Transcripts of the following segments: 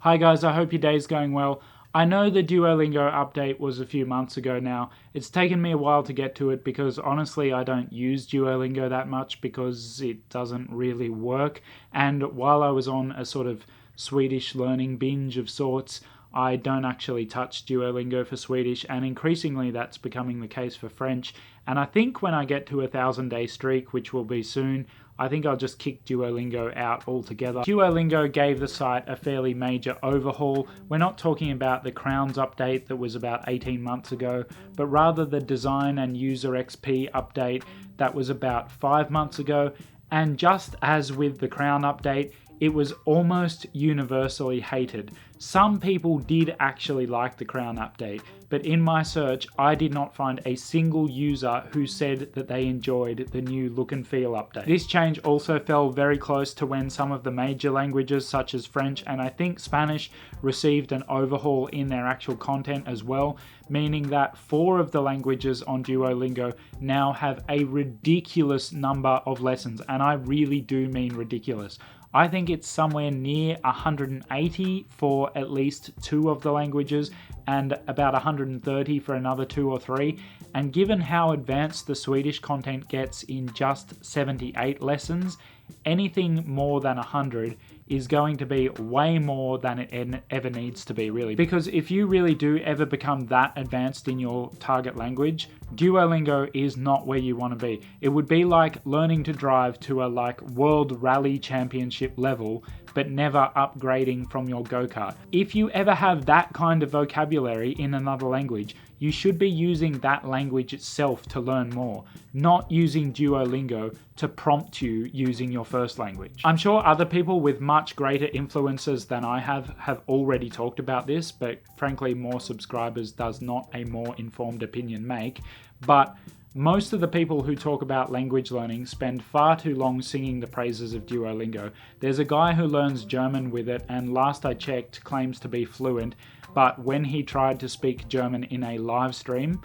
Hi guys, I hope your day's going well. I know the Duolingo update was a few months ago now. It's taken me a while to get to it because honestly I don't use Duolingo that much because it doesn't really work. And while I was on a sort of Swedish learning binge of sorts, I don't actually touch Duolingo for Swedish, and increasingly that's becoming the case for French. And I think when I get to a 1,000-day streak, which will be soon, I think I'll just kick Duolingo out altogether. Duolingo gave the site a fairly major overhaul. We're not talking about the Crowns update that was about 18 months ago, but rather the Design and User XP update that was about 5 months ago. And just as with the Crown update, it was almost universally hated. Some people did actually like the Crown update, but in my search, I did not find a single user who said that they enjoyed the new look and feel update. This change also fell very close to when some of the major languages such as French and I think Spanish received an overhaul in their actual content as well, meaning that 4 of the languages on Duolingo now have a ridiculous number of lessons, and I really do mean ridiculous. I think it's somewhere near 180 for at least 2 of the languages and about 130 for another 2 or 3. And given how advanced the Swedish content gets in just 78 lessons, anything more than 100 is going to be way more than it ever needs to be, really. Because if you really do ever become that advanced in your target language, Duolingo is not where you want to be. It would be like learning to drive to a World Rally Championship level, but never upgrading from your go-kart. If you ever have that kind of vocabulary in another language, you should be using that language itself to learn more, not using Duolingo to prompt you using your first language. I'm sure other people with much greater influences than I have already talked about this, but frankly, more subscribers does not a more informed opinion make. But most of the people who talk about language learning spend far too long singing the praises of Duolingo. There's a guy who learns German with it and last I checked claims to be fluent, but when he tried to speak German in a live stream,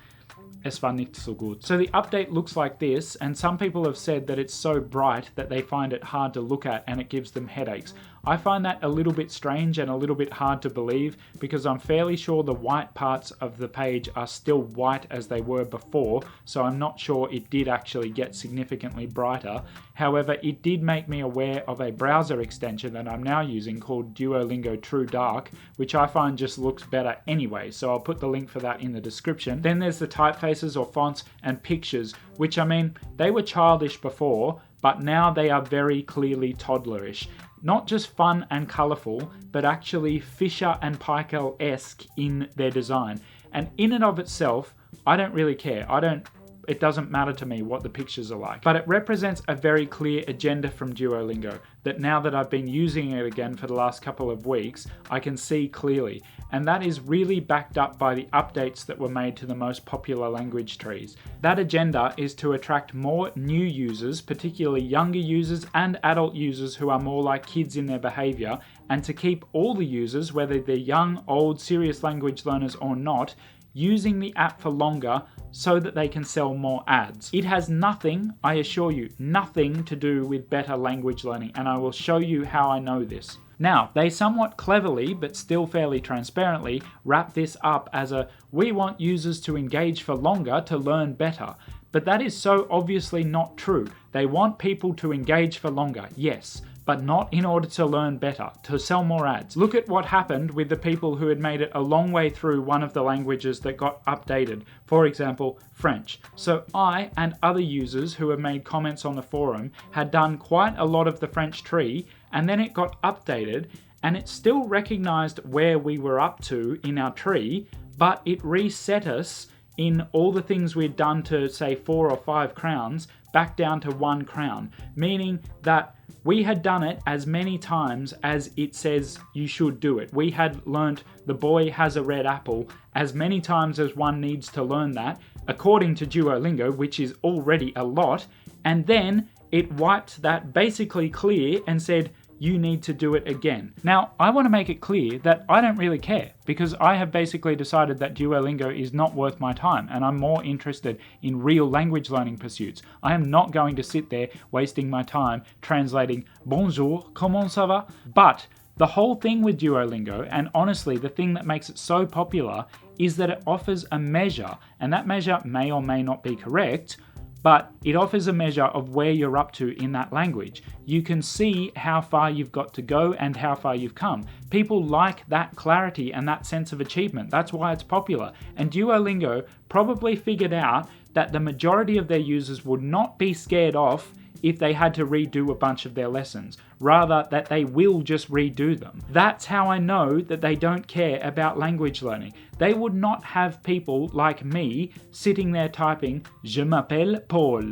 es war nicht so gut. So the update looks like this, and some people have said that it's so bright that they find it hard to look at and it gives them headaches. I find that a little bit strange and a little bit hard to believe because I'm fairly sure the white parts of the page are still white as they were before, so I'm not sure it did actually get significantly brighter. However, it did make me aware of a browser extension that I'm now using called Duolingo True Dark, which I find just looks better anyway, so I'll put the link for that in the description. Then there's the typefaces or fonts and pictures, which I mean, they were childish before, but now they are very clearly toddlerish. Not just fun and colourful, but actually Fisher and Paykel-esque in their design. And in and of itself, I don't really care. It doesn't matter to me what the pictures are like. But it represents a very clear agenda from Duolingo that now that I've been using it again for the last couple of weeks, I can see clearly. And that is really backed up by the updates that were made to the most popular language trees. That agenda is to attract more new users, particularly younger users and adult users who are more like kids in their behaviour, and to keep all the users, whether they're young, old, serious language learners or not, using the app for longer so that they can sell more ads. It has nothing, I assure you, nothing to do with better language learning, and I will show you how I know this. Now, they somewhat cleverly, but still fairly transparently, wrap this up as we want users to engage for longer to learn better. But that is so obviously not true. They want people to engage for longer, yes, but not in order to learn better, to sell more ads. Look at what happened with the people who had made it a long way through one of the languages that got updated, for example, French. So I and other users who have made comments on the forum had done quite a lot of the French tree, and then it got updated, and it still recognized where we were up to in our tree, but it reset us in all the things we'd done to, say, 4 or 5 crowns, back down to 1 crown, meaning that we had done it as many times as it says you should do it. We had learnt the boy has a red apple as many times as one needs to learn that, according to Duolingo, which is already a lot, and then it wiped that basically clear and said, you need to do it again. Now, I want to make it clear that I don't really care because I have basically decided that Duolingo is not worth my time and I'm more interested in real language learning pursuits. I am not going to sit there wasting my time translating bonjour, comment ça va? But The whole thing with Duolingo, and honestly the thing that makes it so popular, is that it offers a measure, and that measure may or may not be correct, but it offers a measure of where you're up to in that language. You can see how far you've got to go and how far you've come. People like that clarity and that sense of achievement. That's why it's popular. And Duolingo probably figured out that the majority of their users would not be scared off if they had to redo a bunch of their lessons, rather that they will just redo them. That's how I know that they don't care about language learning. They would not have people like me sitting there typing "Je m'appelle Paul"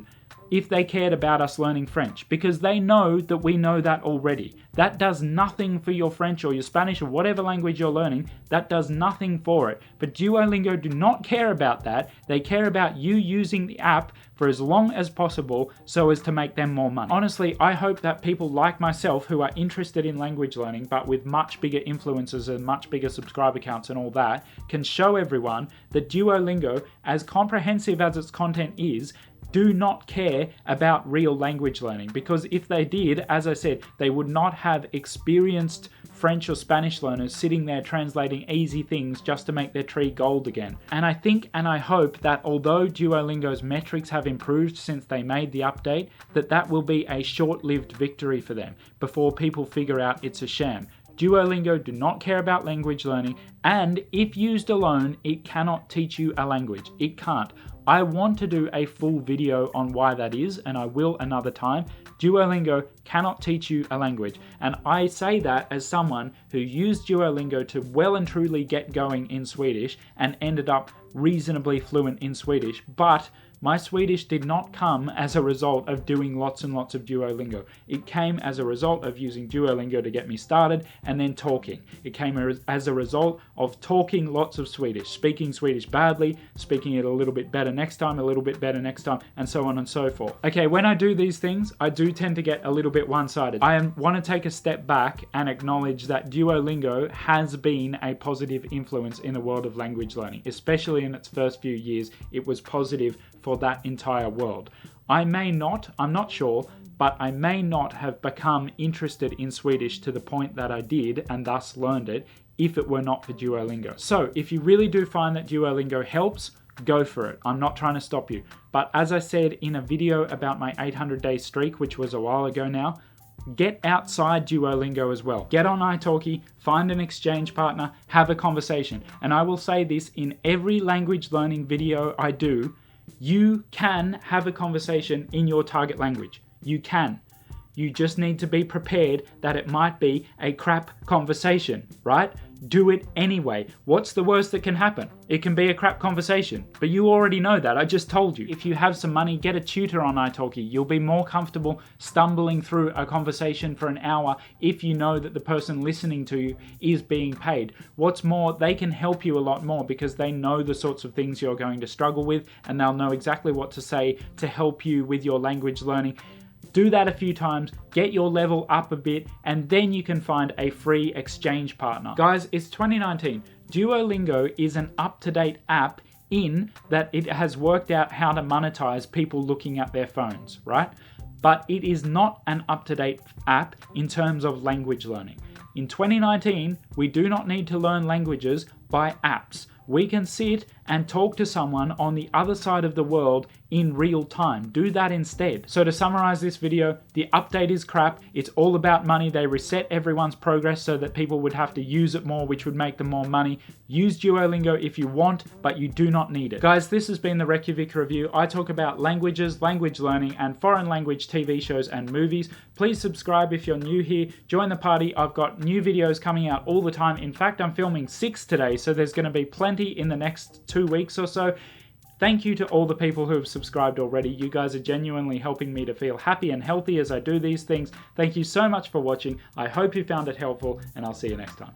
if they cared about us learning French, because they know that we know that already. That does nothing for your French or your Spanish or whatever language you're learning. That does nothing for it. But Duolingo do not care about that. They care about you using the app for as long as possible so as to make them more money. Honestly, I hope that people like myself who are interested in language learning but with much bigger influencers and much bigger subscriber counts and all that can show everyone that Duolingo, as comprehensive as its content is, do not care about real language learning, because if they did, as I said, they would not have experienced French or Spanish learners sitting there translating easy things just to make their tree gold again. And I think and I hope that although Duolingo's metrics have improved since they made the update, that will be a short-lived victory for them before people figure out it's a sham. Duolingo do not care about language learning, and if used alone, it cannot teach you a language. It can't. I want to do a full video on why that is, and I will another time. Duolingo cannot teach you a language, and I say that as someone who used Duolingo to well and truly get going in Swedish and ended up reasonably fluent in Swedish, but my Swedish did not come as a result of doing lots and lots of Duolingo. It came as a result of using Duolingo to get me started and then talking. It came as a result of talking lots of Swedish, speaking Swedish badly, speaking it a little bit better next time, a little bit better next time, and so on and so forth. Okay, when I do these things, I do tend to get a little bit one-sided. I want to take a step back and acknowledge that Duolingo has been a positive influence in the world of language learning, especially in its first few years. It was positive for that entire world. I'm not sure, but I may not have become interested in Swedish to the point that I did and thus learned it if it were not for Duolingo. So if you really do find that Duolingo helps, go for it. I'm not trying to stop you. But as I said in a video about my 800-day streak, which was a while ago now, get outside Duolingo as well. Get on italki, find an exchange partner, have a conversation. And I will say this in every language learning video I do, you can have a conversation in your target language. You can. You just need to be prepared that it might be a crap conversation, right? Do it anyway. What's the worst that can happen? It can be a crap conversation, but you already know that. I just told you. If you have some money, get a tutor on italki. You'll be more comfortable stumbling through a conversation for an hour if you know that the person listening to you is being paid. What's more, they can help you a lot more because they know the sorts of things you're going to struggle with, and they'll know exactly what to say to help you with your language learning. Do that a few times, get your level up a bit, and then you can find a free exchange partner. Guys, it's 2019. Duolingo is an up-to-date app in that it has worked out how to monetize people looking at their phones, right? But it is not an up-to-date app in terms of language learning. In 2019, we do not need to learn languages by apps. We can sit and talk to someone on the other side of the world in real time. Do that instead. So to summarize this video, the update is crap. It's all about money. They reset everyone's progress so that people would have to use it more, which would make them more money. Use Duolingo if you want, but you do not need it. Guys, this has been the Reykjavik Review. I talk about languages, language learning, and foreign language TV shows and movies. Please subscribe if you're new here. Join the party. I've got new videos coming out all the time. In fact, I'm filming 6 today, so there's going to be plenty in the next 2 weeks or so. Thank you to all the people who have subscribed already. You guys are genuinely helping me to feel happy and healthy as I do these things. Thank you so much for watching. I hope you found it helpful, and I'll see you next time.